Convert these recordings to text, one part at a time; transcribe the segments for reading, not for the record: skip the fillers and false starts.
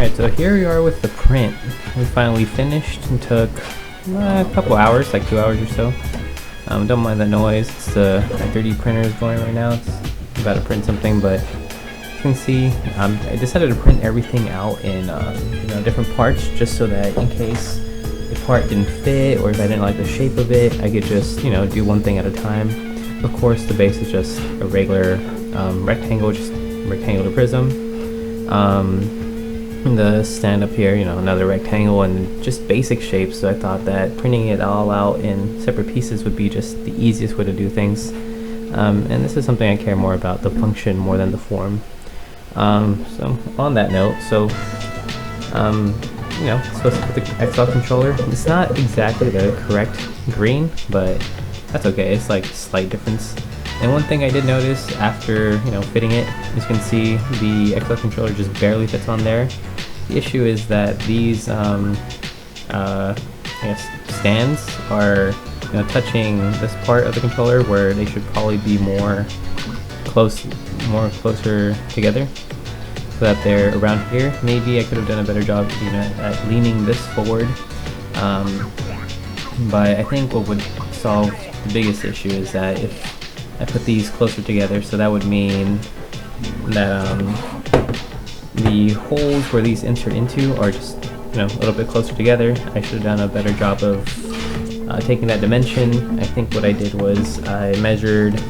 Alright, so here we are with the print. We finally finished and took a couple hours, like 2 hours or so. Don't mind the noise, it's the 3D printer is going right now. It's about to print something, but you can see I decided to print everything out in different parts, just so that in case the part didn't fit or if I didn't like the shape of it, I could just do one thing at a time. Of course, the base is just a regular rectangle, just rectangular prism. The stand up here, another rectangle, and just basic shapes. So I thought that printing it all out in separate pieces would be just the easiest way to do things. And this is something I care more about, the function more than the form. So on that note, supposed to put the XL controller. It's not exactly the correct green, but that's okay. It's like a slight difference. And one thing I did notice after fitting it, as you can see, the XL controller just barely fits on there. The issue is that these stands are touching this part of the controller where they should probably be more closer together, so that they're around here. Maybe I could have done a better job at leaning this forward, but I think what would solve the biggest issue is that if I put these closer together, so that would mean that the holes where these insert into are just a little bit closer together. I should have done a better job of taking that dimension. I think what I did was I measured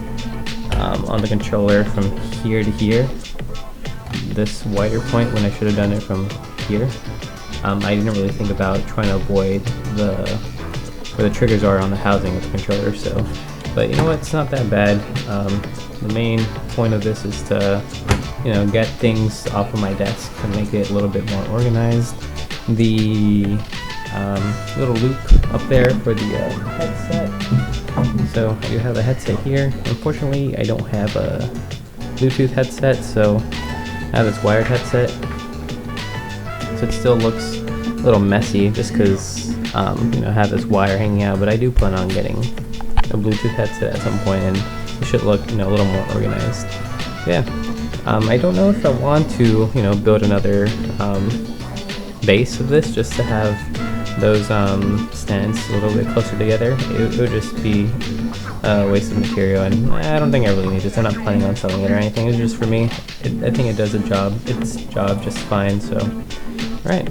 on the controller from here to here, this wider point, when I should have done it from here. I didn't really think about trying to avoid where the triggers are on the housing of the controller, so. But you know what, it's not that bad. The main point of this is to, get things off of my desk and make it a little bit more organized. The little loop up there for the headset. So I do have a headset here. Unfortunately, I don't have a Bluetooth headset, so I have this wired headset. So it still looks a little messy just because I have this wire hanging out, but I do plan on getting a Bluetooth headset at some point, and it should look a little more organized. Yeah, I don't know if I want to build another base of this just to have those stands a little bit closer together. It would just be a waste of material, and I don't think I really need this. I'm not planning on selling it or anything. It's just for me. I think it does its job just fine. So, all right.